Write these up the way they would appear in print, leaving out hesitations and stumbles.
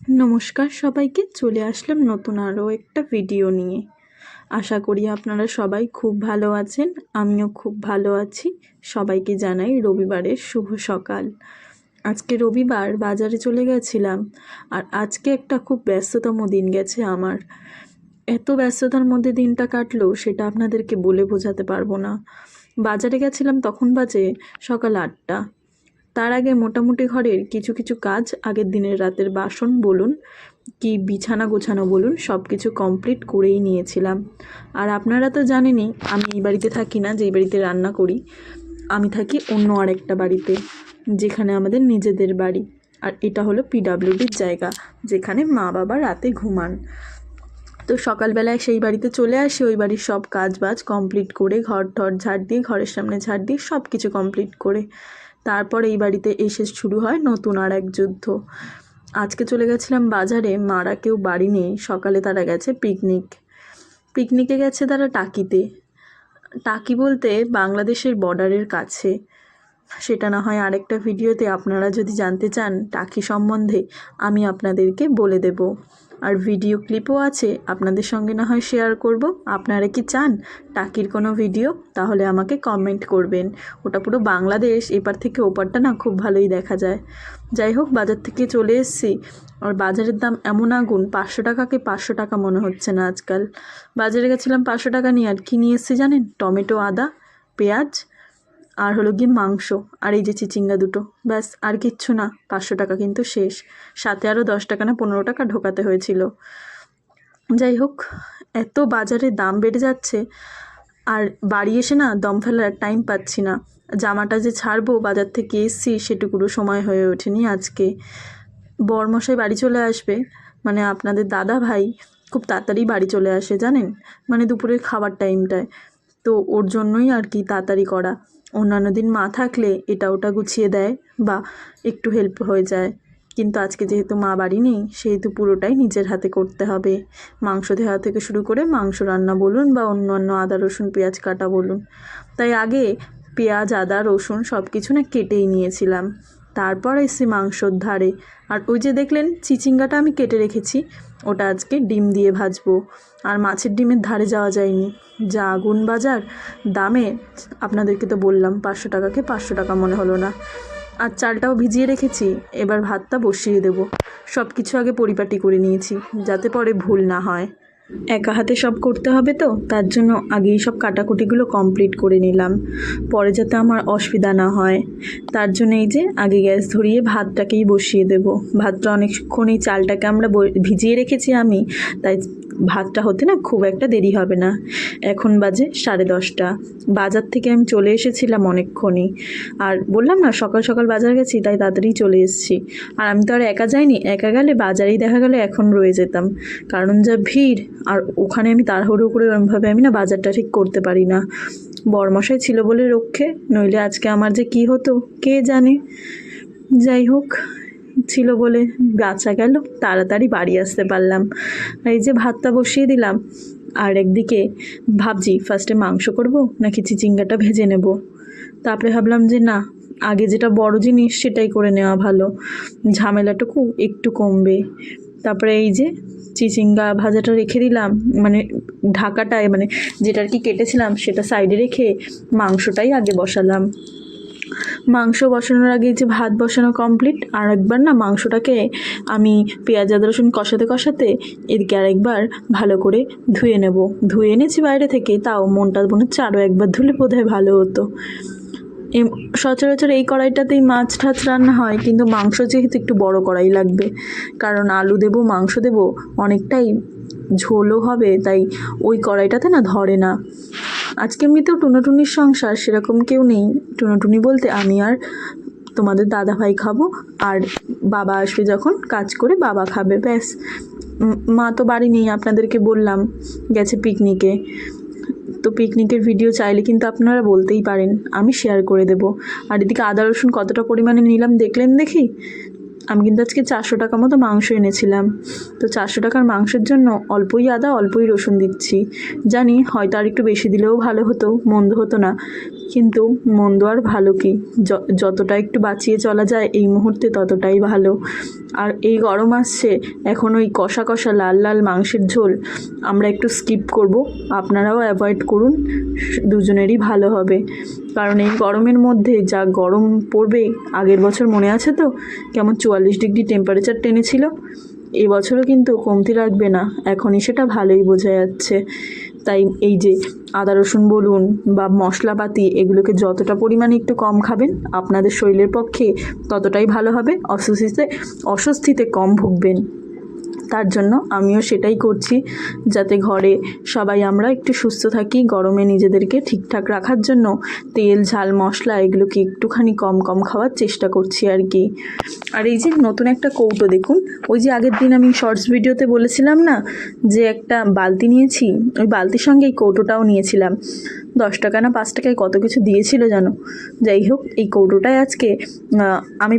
নমস্কার সবাইকে, চলে আসলাম নতুন আরও একটা ভিডিও নিয়ে। আশা করি আপনারা সবাই খুব ভালো আছেন, আমিও খুব ভালো আছি। সবাইকে জানাই রবিবারের শুভ সকাল। আজকে রবিবার, বাজারে চলে গেছিলাম। আর আজকে একটা খুব ব্যস্ততম দিন গেছে আমার। এত ব্যস্ততার মধ্যে দিনটা কাটলো সেটা আপনাদেরকে বলে বোঝাতে পারবো না। বাজারে গেছিলাম তখন বাজে সকাল 8টা। তার আগে মোটামুটি ঘরের কিছু কিছু কাজ, আগের দিনের রাতের বাসন বলুন কি বিছানা গোছানো বলুন, সব কিছু কমপ্লিট করেই নিয়েছিলাম। আর আপনারা তো জানেনই আমি এই বাড়িতে থাকি না, যেই বাড়িতে রান্না করি। আমি থাকি অন্য আরেকটা বাড়িতে, যেখানে আমাদের নিজেদের বাড়ি। আর এটা হলো পিডাব্লিউডির জায়গা, যেখানে মা বাবা রাতে ঘুমান। তো সকালবেলায় সেই বাড়িতে চলে আসি, ওই বাড়ির সব কাজ বাজ কমপ্লিট করে, ঘর টর ঝাড় দিয়ে, ঘরের সামনে ঝাড় দিয়ে সব কিছু কমপ্লিট করে তারপর এই বাড়িতে এসে শুরু হয় নতুন আর এক যুদ্ধ। আজকে চলে গেছিলাম বাজারে, মারা কেউ বাড়ি নেই। সকালে তারা গেছে পিকনিকে গেছে তারা টাকিতে। টাকি বলতে বাংলাদেশের বর্ডারের কাছে। সেটা না হয় আরেকটা ভিডিওতে আপনারা যদি জানতে চান টাকি সম্বন্ধে, আমি আপনাদেরকে বলে দেব। আর ভিডিও ক্লিপও আছে, আপনাদের সঙ্গে না হয় শেয়ার করব। আপনারা কি চান টাকির কোনো ভিডিও? তাহলে আমাকে কমেন্ট করবেন। ওটা পুরো বাংলাদেশ, এপার থেকে ওপারটা না খুব ভালোই দেখা যায়। যাই হোক, বাজার থেকে চলে এসেছি। আর বাজারের দাম এমন আগুন, 500 টাকাকে 500 টাকা মনে হচ্ছে না আজকাল। বাজারে গেছিলাম 500 টাকা নিয়ে, আর কি নিয়ে এসেছি জানেন? টমেটো, আদা, পেঁয়াজ, আর হলো গিয়ে মাংস, আর এই যে চিচিঙ্গা দুটো, ব্যাস। আর কিচ্ছু না। 500 টাকা কিন্তু শেষ। সাথে আরও 10 টাকা না 15 টাকা ঢোকাতে হয়েছিল। যাই হোক, এত বাজারে দাম বেড়ে যাচ্ছে, আর বাড়ি এসে না দম ফেলার টাইম পাচ্ছি না। জামাটা যে ছাড়বো, বাজার থেকে এসছি, সেটুকুরও সময় হয়ে ওঠেনি আজকে। বরমশাই বাড়ি চলে আসবে, মানে আপনাদের দাদা ভাই খুব তাড়াতাড়ি বাড়ি চলে আসে জানেন, মানে দুপুরের খাবার টাইমটায়। তো ওর জন্যই আর কি তাড়াতাড়ি করা। অন্যান্য দিন মা থাকলে এটা ওটা গুছিয়ে দেয় বা একটু হেল্প হয়ে যায়, কিন্তু আজকে যেহেতু মা বাড়ি নেই, সেহেতু পুরোটাই নিজের হাতে করতে হবে। মাংস দেওয়া থেকে শুরু করে মাংস রান্না বলুন বা অন্যান্য আদা রসুন পেঁয়াজ কাটা বলুন। তাই আগে পেঁয়াজ আদা রসুন সব কিছু না কেটেই নিয়েছিলাম। তারপর এসে মাংসর ধারে। আর ওই যে দেখলেন চিচিঙ্গাটা আমি কেটে রেখেছি, ওটা আজকে ডিম দিয়ে ভাজবো। আর মাছের ডিমের ধারে যাওয়া যায়নি, যা আগুন বাজার দামে। আপনাদেরকে তো বললাম 500 টাকাকে 500 টাকা মনে হলো না। আর চালটাও ভিজিয়ে রেখেছি, এবার ভাতটা বসিয়ে দেব। সব কিছু আগে পরিপাটি করে নিয়েছি, যাতে পরে ভুল না হয়। একা হাতে সব করতে হবে তো, তার জন্য আগেই সব কাটাকুটিগুলো কমপ্লিট করে নিলাম, পরে যাতে আমার অসুবিধা না হয়। তার জন্য এই যে আগে গ্যাস ধরিয়ে ভাতটাকেই বসিয়ে দেব। ভাতটা অনেকক্ষণ, এই চালটাকে আমরা ভিজিয়ে রেখেছি আমি, তাই ভাতটা হতে না খুব একটা দেরি হবে না। এখন বাজে 10:30। বাজার থেকে আমি চলে এসেছিলাম অনেকক্ষণই। আর বললাম না সকাল সকাল বাজার গেছি, তাই তাড়াতাড়ি চলে এসেছি। আর আমি তো আর একা যাইনি, একা গেলে বাজারেই দেখা গেলে এখন রয়ে যেতাম, কারণ যা ভিড়। আর ওখানে আমি তাড়াহুড়ো করে ওরমভাবে আমি না বাজারটা ঠিক করতে পারি না। বরমশাই ছিল বলে রক্ষে, নইলে আজকে আমার যে কি হতো কে জানে। যাই হোক, ছিল বলে বাঁচা গেল, তাড়াতাড়ি বাড়ি আসতে পারলাম। এই যে ভাতটা বসিয়ে দিলাম, আর একদিকে ভাবছি ফার্স্টে মাংস করব নাকি চিচিঙ্গাটা ভেজে নেব। তারপরে ভাবলাম যে না, আগে যেটা বড় জিনিস সেটাই করে নেওয়া ভালো, ঝামেলাটুকু একটু কমবে। তারপরে এই যে চিচিঙ্গা ভাজাটা রেখে দিলাম, মানে ঢাকাটায়, মানে যেটা আর কি কেটেছিলাম সেটা সাইডে রেখে মাংসটাই আগে বসালাম। মাংস বসানোর আগে যে ভাত বসানো কমপ্লিট, আর একবার না মাংসটাকে আমি পেঁয়াজ আদা রসুন কষাতে কষাতে এদিকে আরেকবার ভালো করে ধুয়ে নেব। ধুয়ে এনেছি বাইরে থেকে, তাও মনটা মনে হচ্ছে আরও একবার ধুলে বোধহয় ভালো হতো। সচরাচর এই কড়াইটাতেই মাছ ঠাছ রান্না হয়, কিন্তু মাংস যেহেতু একটু বড় কড়াই লাগবে, কারণ আলু দেবো, মাংস দেবো, অনেকটাই ঝোলও হবে, তাই ওই কড়াইটাতে না ধরে না। আজকে এমনিতেও টুনোটুনির সংসার, সেরকম কেউ নেই। টুনোটুনি বলতে আমি আর তোমাদের দাদা ভাই খাবো, আর বাবা আসবে যখন কাজ করে বাবা খাবে, ব্যাস। মা তো বাড়ি নেই, আপনাদেরকে বললাম গেছে পিকনিকে। তো পিকনিকের ভিডিও চাইলে কিন্তু আপনারা বলতেই পারেন, আমি শেয়ার করে দেব। আর এদিকে আদা রসুন কতটা পরিমাণে নিলাম দেখলেন দেখি। আমি কিন্তু আজকে 400 টাকা মতো মাংস এনেছিলাম। তো 400 টাকার মাংসের জন্য অল্পই আদা অল্পই রসুন দিচ্ছি। জানি হয়তো আর একটু বেশি দিলেও ভালো হতো, মন্দ হতো না, কিন্তু মন্দ আর ভালো কি, যতটা একটু বাঁচিয়ে চলা যায় এই মুহূর্তে ততটাই ভালো। আর এই গরম আসছে, এখন ওই কষা কষা লাল লাল মাংসের ঝোল আমরা একটু স্কিপ করব, আপনারাও অ্যাভয়েড করুন, দুজনেরই ভালো হবে। কারণ এই গরমের মধ্যে যা গরম পড়বে, আগের বছর মনে আছে তো কেমন 44 ডিগ্রি টেম্পারেচার টেনেছিল, এবছরও কিন্তু কমতি রাখবে না, এখনই সেটা ভালোই বোঝা যাচ্ছে। তাই এই যে আদা রসুন বলুন বা মশলাপাতি, এগুলোকে যতটা পরিমাণে একটু কম খাবেন আপনাদের শরীরের পক্ষে ততটাই ভালো হবে, অস্বস্তিতে কম ভুগবেন। তার জন্য আমিও সেটাই করছি, যাতে ঘরে সবাই আমরা একটু সুস্থ থাকি। গরমে নিজেদেরকে ঠিকঠাক রাখার জন্য তেল ঝাল মশলা এগুলোকে একটুখানি কম কম খাওয়ার চেষ্টা করছি আর কি। আর এই যে নতুন একটা কৌটো দেখুন, ওই যে আগের দিন আমি শর্টস ভিডিওতে বলেছিলাম না যে একটা বালতি নিয়েছি, ওই বালতির সঙ্গে এই কৌটোটাও নিয়েছিলাম। 10 টাকা না 5 টাকায় কত কিছু দিয়েছিল জানো। যাই হোক, এই কৌটোটায় আজকে আমি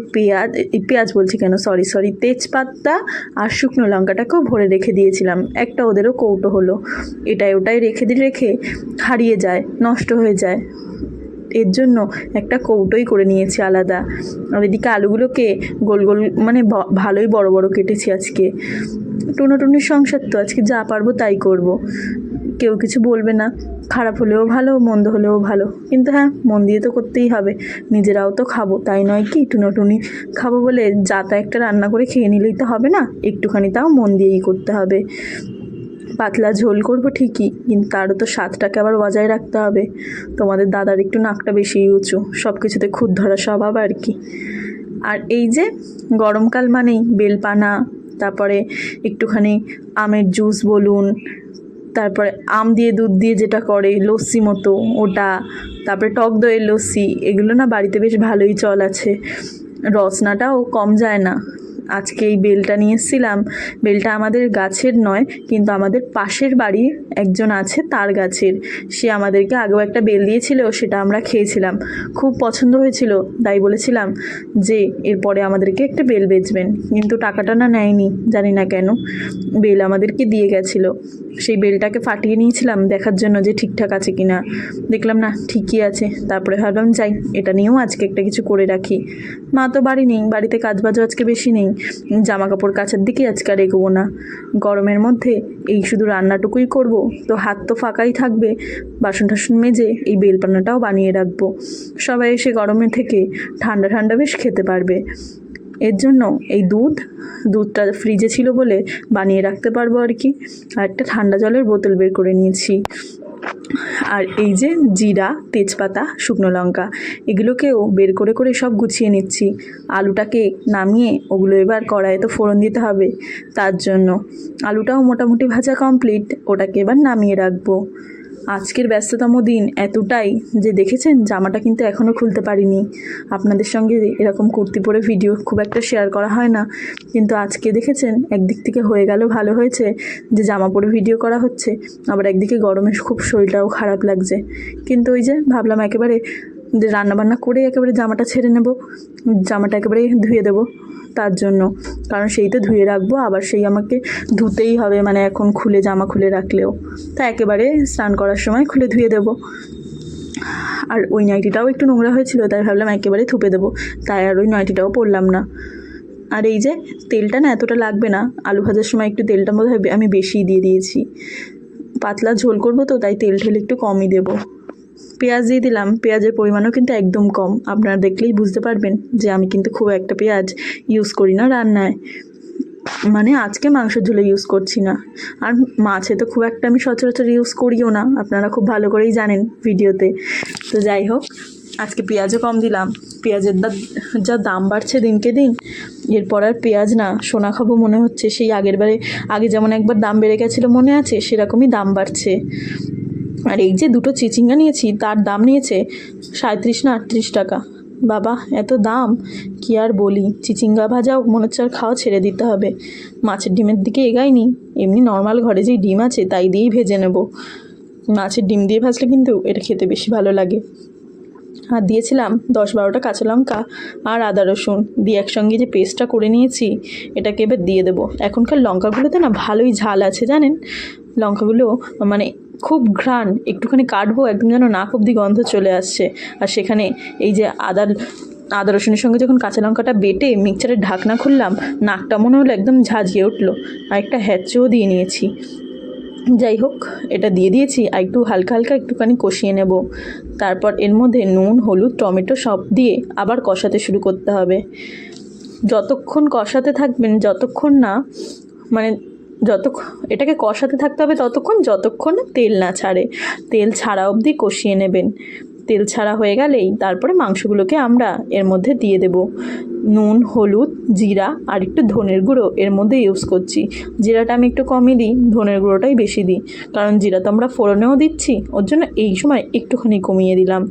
পেঁয়াজ বলছি কেন, সরি তেজপাতা আর শুকনো লঙ্কাটাকেও ভরে রেখে দিয়েছিলাম। একটা ওদেরও কৌটো হলো, ওটাই রেখে হারিয়ে যায়, নষ্ট হয়ে যায়, এর জন্য একটা কৌটোই করে নিয়েছি আলাদা। আর এদিকে আলুগুলোকে গোল গোল মানে ভালোই বড় বড় কেটেছি আজকে। টুনোটুনির সংসার তো, আজকে যা পারবো তাই করব, কেউ কিছু বলবে না, খারাপ হলেও ভালো মন্দ হলেও ভালো, কিন্তু হ্যাঁ মন দিয়ে তো করতেই হবে, নিজেরাও তো খাবো, তাই নয় কি? টুনোটুনি খাবো বলে যা তা একটা রান্না করে খেয়ে নিলেই তো হবে না, একটুখানি তাও মন দিয়েই করতে হবে। পাতলা ঝোল করব ঠিকই, কিন্তু তারও তো স্বাদটাকে আবার বজায় রাখতে হবে। তোমাদের দাদার একটু নাকটা বেশি উঁচু, সব কিছুতে খুদ ধরা স্বভাব আর কি। আর এই যে গরমকাল মানেই বেলপানা, তারপরে একটুখানি আমের জুস বলুন, তারপরে আম দিয়ে দুধ দিয়ে যেটা করে লস্যি মতো ওটা, তারপরে টক দইয়ের লস্যি, এগুলো না বাড়িতে বেশ ভালোই চল আছে। রসনাটাও কম যায় না। আজকে এই বেলটা নিয়ে এসেছিলাম, বেলটা আমাদের গাছের নয়, কিন্তু আমাদের পাশের বাড়ি একজন আছে তার গাছের, সে আমাদেরকে আগেও একটা বেল দিয়েছিল, সেটা আমরা খেয়েছিলাম, খুব পছন্দ হয়েছিল, তাই বলেছিলাম যে এরপরে আমাদেরকে একটা বেল বেচবেন, কিন্তু টাকাটা না নেয়নি, জানি না কেন, বেল আমাদেরকে দিয়ে গেছিলো। সেই বেলটাকে ফাটিয়ে নিয়েছিলাম দেখার জন্য যে ঠিকঠাক আছে কি না, দেখলাম না ঠিকই আছে। তারপরে ভাবলাম যাই, এটা নিয়েও আজকে একটা কিছু করে রাখি। মা তো বাড়ি নেই, বাড়িতে কাজবাজও আজকে বেশি নেই, জামা কাপড় কাচার দিকে আজকে আর এগোবো না। গরমের মধ্যে এই শুধু রান্নাটুকুই করব, তো হাত তো ফাঁকাই থাকবে, বাসন টাসন মেজে এই বেলপানাটাও বানিয়ে রাখবো, সবাই এসে গরমে থেকে ঠান্ডা ঠান্ডা বেশ খেতে পারবে। এর জন্য এই দুধটা ফ্রিজে ছিল বলে বানিয়ে রাখতে পারবো আর কি। আর একটা ঠান্ডা জলের বোতল বের করে নিয়েছি। আর এই যে জিরা তেজপাতা শুকনো লঙ্কা, এগুলোকেও বের করে করে সব গুছিয়ে নিচ্ছি। আলুটাকে নামিয়ে ওগুলো এবার কড়াইয়ে তো ফোড়ন দিতে হবে, তার জন্য আলুটাও মোটামুটি ভাজা কমপ্লিট, ওটাকে এবার নামিয়ে রাখবো। আজকের ব্যস্ততম দিন এতটাই যে দেখেছেন জামাটা কিন্তু এখনও খুলতে পারিনি। আপনাদের সঙ্গে এরকম কুর্তি পরে ভিডিও খুব একটা শেয়ার করা হয় না, কিন্তু আজকে দেখেছেন একদিক থেকে হয়ে গেল, ভালো হয়েছে যে জামা পরে ভিডিও করা হচ্ছে, আবার একদিকে গরমে খুব শরীরটাও খারাপ লাগছে। কিন্তু ওই যে ভাবলাম একেবারে যে রান্নাবান্না করে একেবারে জামাটা ছেড়ে নেব, জামাটা একেবারে ধুয়ে দেবো, তার জন্য, কারণ সেই তো ধুয়ে রাখবো, আবার সেই আমাকে ধুতেই হবে, মানে এখন জামা খুলে রাখলেও, তা একেবারে স্নান করার সময় খুলে ধুয়ে দেবো। আর ওই নাইটিটাও একটু নোংরা হয়েছিল, তাই ভাবলাম একেবারে থুপে দেবো, তাই আর ওই নাইটিটাও পরলাম না। আর এই যে তেলটা না এতটা লাগবে না, আলু ভাজার সময় একটু তেলটা বোধ হয় আমি বেশিই দিয়ে দিয়েছি, পাতলা ঝোল করবো তো তাই তেল ঠেল একটু কমই দেবো। পেঁয়াজ দিয়ে দিলাম, পেঁয়াজের পরিমাণও কিন্তু একদম কম, আপনারা দেখলেই বুঝতে পারবেন যে আমি কিন্তু খুব একটা পেঁয়াজ ইউজ করি না রান্নায়, মানে আজকে মাংসের ঝোলে ইউজ করছি না, আর মাছে তো খুব একটা আমি সচরাচর ইউজ করিও না, আপনারা খুব ভালো করেই জানেন ভিডিওতে। তো যাই হোক, আজকে পেঁয়াজও কম দিলাম, পেঁয়াজের যা দাম বাড়ছে দিনকে দিন, এরপর আর পেঁয়াজ না সোনা খাবো মনে হচ্ছে, সেই আগে যেমন একবার দাম বেড়ে গেছিলো মনে আছে, সেরকমই দাম বাড়ছে। আর এই যে দুটো চিচিঙ্গা নিয়েছি, তার দাম নিয়েছে 37 না 38 টাকা। বাবা এত দাম, কি আর বলি, চিচিঙ্গা ভাজাও মনে হচ্ছে আর খাওয়া ছেড়ে দিতে হবে। মাছের ডিমের দিকে এগাইনি, এমনি নর্মাল ঘরে যেই ডিম আছে তাই দিয়েই ভেজে নেব। মাছের ডিম দিয়ে ভাজলে কিন্তু এটা খেতে বেশি ভালো লাগে। আর দিয়েছিলাম 10-12টা কাঁচা লঙ্কা আর আদা রসুন দিয়ে একসঙ্গে যে পেস্টটা করে নিয়েছি এটাকে এবার দিয়ে দেবো। এখনকার লঙ্কাগুলোতে না ভালোই ঝাল আছে জানেন, লঙ্কাগুলো মানে খুব ঘ্রাণ, একটুখানি কাটবো একদম যেন নাক অব্দি গন্ধ চলে আসছে। আর সেখানে এই যে আদা রসুনের সঙ্গে যখন কাঁচা লঙ্কাটা বেটে মিক্সচারের ঢাকনা খুললাম, নাকটা মনে হলো একদম ঝাঁঝিয়ে উঠলো। আর একটা হ্যাঁচও দিয়ে নিয়েছি। যাই হোক, এটা দিয়ে দিয়েছি, আর একটু হালকা হালকা একটুখানি কষিয়ে নেব। তারপর এর মধ্যে নুন, হলুদ, টমেটো সব দিয়ে আবার কষাতে শুরু করতে হবে। যতক্ষণ কষাতে থাকবেন, যতক্ষণ না মানে এটাকে কষাতে থাকতে হবে যতক্ষণ তেল না ছাড়ে। তেল ছাড়া অবধি কষিয়ে নেবেন। তেল ছাড়া হয়ে গেলেই তারপরে মাংসগুলোকে আমরা এর মধ্যে দিয়ে দেব। নুন, হলুদ, জিরা আর একটু ধনের গুঁড়ো এর মধ্যে ইউজ করছি। জিরাটা আমি একটু কমই দিই, ধনের গুঁড়োটাই বেশি দিই, কারণ জিরা তো আমরা ফোড়নেও দিচ্ছি, ওর জন্য এই সময় একটুখানি কমিয়ে দিলাম।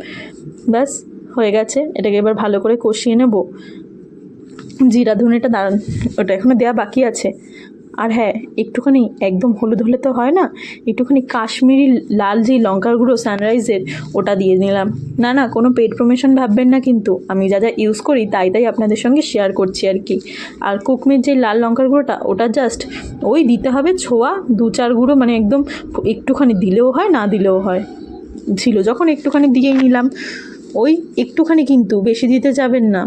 ব্যাস হয়ে গেছে, এটাকে এবার ভালো করে কষিয়ে নেব। জিরা ধনেটা ওটা এখনও দেওয়া বাকি আছে। আর হ্যাঁ, একটুখানি একদম হলুদ হলে তো হয় না, একটুখানি কাশ্মীরি লাল যেই লঙ্কার গুঁড়ো সানরাইজের ওটা দিয়ে নিলাম। না কোনো পেড প্রমোশন ভাববেন না, কিন্তু আমি যা যা ইউজ করি তাই আপনাদের সঙ্গে শেয়ার করছি আর কি। আর কুকমির যে লাল লঙ্কার গুঁড়োটা ওটা জাস্ট ওই দিতে হবে ছোঁয়া 2-4 গুঁড়ো, মানে একদম একটুখানি দিলেও হয় না দিলেও হয়। ছিল যখন একটুখানি দিয়েই নিলাম, ওই একটুখানি, কিন্তু বেশি দিতে যাবেন না।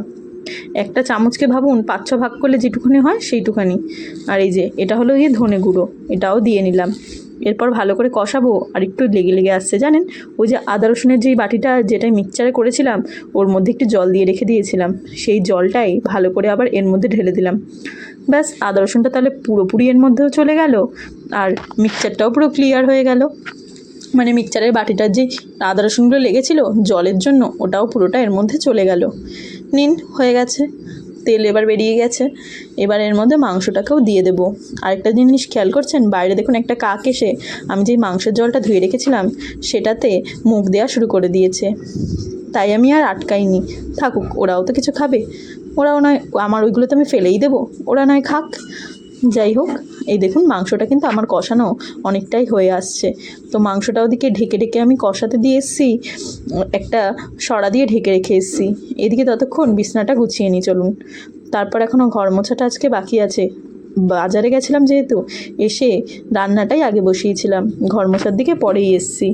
একটা চামচকে ভাবুন 5-6 ভাগ করলে যেটুখানি হয় সেইটুখানি। আর এই যে এটা হলো গিয়ে ধনে গুঁড়ো, এটাও দিয়ে নিলাম। এরপর ভালো করে কষাবো। আর একটু লেগে আসছে জানেন, ওই যে আদা রসুনের যেই বাটিটা যেটা মিক্সচারে করেছিলাম ওর মধ্যে একটু জল দিয়ে রেখে দিয়েছিলাম, সেই জলটাই ভালো করে আবার এর মধ্যে ঢেলে দিলাম। ব্যাস, আদা রসুনটা তাহলে পুরোপুরি এর মধ্যেও চলে গেল, আর মিক্সচারটাও পুরো ক্লিয়ার হয়ে গেল। মানে মিক্সচারের বাটিটার যে আদা রসুনগুলো লেগেছিলো জলের জন্য, ওটাও পুরোটা এর মধ্যে চলে গেল। নিন, হয়ে গেছে, তেল এবার বেরিয়ে গেছে। এবার এর মধ্যে মাংসটাকেও দিয়ে দেবো। আরেকটা জিনিস খেয়াল করছেন, বাইরে দেখুন একটা কাক এসে আমি যেই মাংসের জলটা ধুয়ে রেখেছিলাম সেটাতে মুখ দেওয়া শুরু করে দিয়েছে। তাই আমি আর আটকাইনি, থাকুক, ওরাও তো কিছু খাবে, ওরাও নয়, আমার ওইগুলো তো আমি ফেলেই দেবো, ওরা নয় খাক। যাই হোক, এই দেখুন মাংসটা কিন্তু আমার কষানো অনেকটাই হয়ে আসছে। তো মাংসটা ওদিকে ঢেকে আমি কষাতে দিয়ে এসেছি, একটা সরা দিয়ে ঢেকে রেখে এসেছি। এদিকে ততক্ষণ বিছনাটা গুছিয়ে নিই চলুন। তারপর এখনও ঘর মোছাটা আজকে বাকি আছে। বাজারে গেছিলাম যেহেতু, এসে রান্নাটাই আগে বসিয়েছিলাম, ঘর মোছার দিকে পরেই এসেছি।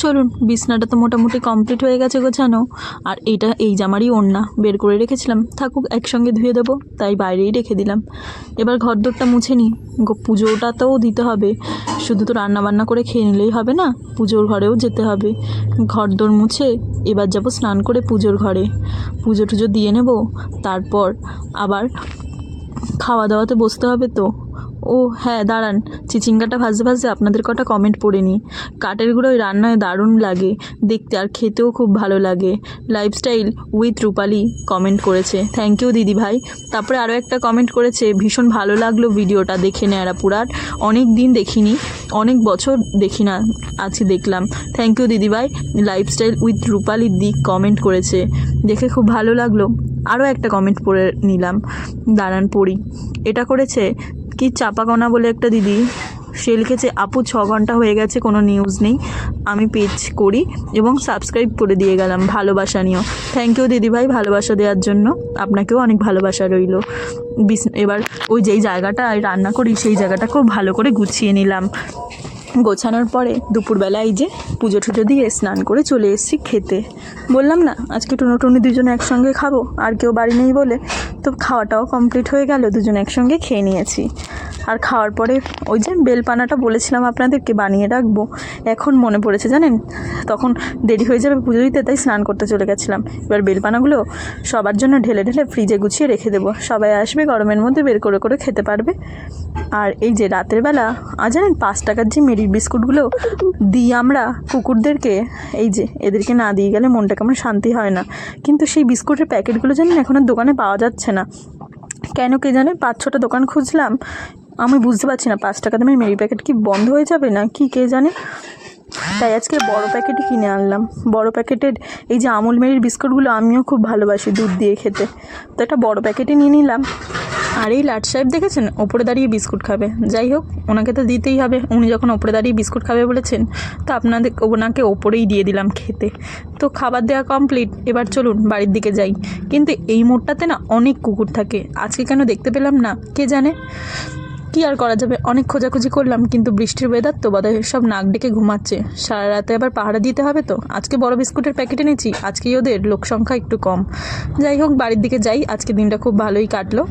চলুন, বিছনাটা তো মোটামুটি কমপ্লিট হয়ে গেছে গোছানো। আর এই জামারই ওড়না বের করে রেখেছিলাম, থাকুক একসঙ্গে ধুয়ে দেবো, তাই বাইরেই রেখে দিলাম। এবার ঘরদোরটা মুছে নিই, পুজোটাতেও দিতে হবে, শুধু তো রান্নাবান্না করে খেয়ে নিলেই হবে না, পুজোর ঘরেও যেতে হবে। ঘরদোর মুছে এবার যাব স্নান করে পুজোর ঘরে, পুজো টুজো দিয়ে নেব। তারপর আবার খাওয়া দাওয়াতে বসতে হবে তো। ও হ্যাঁ, দাঁড়ান, চিচিঙ্গাটা ভাজতে আপনাদের কটা কমেন্ট পড়ে নিই। কাঠের গুঁড়োয় রান্নায় দারুণ লাগে দেখতে, আর খেতেও খুব ভালো লাগে। লাইফস্টাইল উইথ রূপালি কমেন্ট করেছে, থ্যাংক ইউ দিদি ভাই। তারপরে আরও একটা কমেন্ট করেছে, ভীষণ ভালো লাগলো ভিডিওটা দেখে, নেড়া পুরার অনেক দিন দেখিনি, অনেক বছর দেখি না, আজকে দেখলাম। থ্যাংক ইউ দিদি ভাই। Lifestyle with Rupali the comment করেছে, দেখে খুব ভালো লাগলো। আরও একটা কমেন্ট পড়ে নিলাম, দাঁড়ান পড়ি। এটা করেছে কি চাপাকণা বলে একটা দিদি, সে লিখেছে, আপু 6 ঘন্টা হয়ে গেছে কোনো নিউজ নেই, আমি পেজ করি এবং সাবস্ক্রাইব করে দিয়ে গেলাম, ভালোবাসা নিও। থ্যাংক ইউ দিদিভাই ভালোবাসা দেওয়ার জন্য, আপনাকেও অনেক ভালোবাসা রইল। এবার ওই যেই জায়গাটায় রান্না করি সেই জায়গাটাকেও ভালো করে গুছিয়ে নিলাম। গোছানোর পরে দুপুরবেলা এই যে পুজো টুজো দিয়ে স্নান করে চলে এসেছি খেতে। বললাম না আজকে টুনি দুজনে একসঙ্গে খাবো, আর কেউ বাড়ি নেই বলে, তো খাওয়াটাও কমপ্লিট হয়ে গেল, দুজনে একসঙ্গে খেয়ে নিয়েছি। আর খাওয়ার পরে ওই যে বেলপানাটা বলেছিলাম আপনাদেরকে বানিয়ে রাখবো, এখন মনে পড়েছে জানেন, তখন দেরি হয়ে যাবে পুজো দিতে, তাই স্নান করতে চলে গেছিলাম। এবার বেলপানাগুলো সবার জন্য ঢেলে ফ্রিজে গুছিয়ে রেখে দেবো, সবাই আসবে গরমের মধ্যে বের করে খেতে পারবে। আর এই যে রাতের বেলা জানেন 5 টাকার যে মেরির বিস্কুটগুলো দিই আমরা কুকুরদেরকে, এই যে এদেরকে না দিয়ে গেলে মনটা কেমন শান্তি হয় না, কিন্তু সেই বিস্কুটের প্যাকেটগুলো জানেন এখন আর দোকানে পাওয়া যাচ্ছে না, কেন কে জানে। 5-6টা দোকান খুঁজলাম, আমি বুঝতে পারছি না 5 টাকা দামের মেরি প্যাকেট কি বন্ধ হয়ে যাবে না কি কে জানে। তাই আজকে বড় প্যাকেটই কিনে আনলাম, বড় প্যাকেটের এই যে আমুল মেরির বিস্কুটগুলো আমিও খুব ভালোবাসি দুধ দিয়ে খেতে, তো একটা বড় প্যাকেটই নিয়ে নিলাম। আর এই লাট সাহেব দেখেছেন ওপরে দাঁড়িয়ে বিস্কুট খাবে। যাই হোক, ওনাকে তো দিতেই হবে, উনি যখন ওপরে দাঁড়িয়ে বিস্কুট খাবে বলেছেন, তো ওনাকে ওপরেই দিয়ে দিলাম খেতে। তো খাবার দেওয়া কমপ্লিট, এবার চলুন বাড়ির দিকে যাই। কিন্তু এই মোড়টাতে না অনেক কুকুর থাকে, আজকে কেন দেখতে পেলাম না কে জানে। কি আর করা যাবে, অনেক খোঁজাখুঁজি করলাম, কিন্তু বৃষ্টির ওয়েদার তো বোধহয় সব নাক ডেকে ঘুমাচ্ছে। সারা রাতে আবার পাহারা দিতে হবে, তো আজকে বড় বিস্কুটের প্যাকেট এনেছি, আজকেই ওদের লোক সংখ্যা একটু কম। যাই হোক, বাড়ির দিকে যাই, আজকে দিনটা খুব ভালোই কাটলো।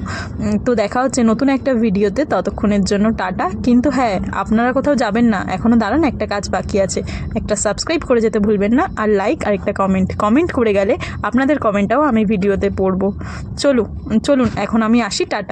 তো দেখা হচ্ছে নতুন একটা ভিডিওতে, ততক্ষণের জন্য টাটা। কিন্তু হ্যাঁ, আপনারা কোথাও যাবেন না, এখনও দাঁড়ান, একটা কাজ বাকি আছে। একটা সাবস্ক্রাইব করে যেতে ভুলবেন না, আর লাইক আর একটা কমেন্ট করে গেলে আপনাদের কমেন্টটাও আমি ভিডিওতে পড়বো। চলুন এখন আমি আসি, টাটা।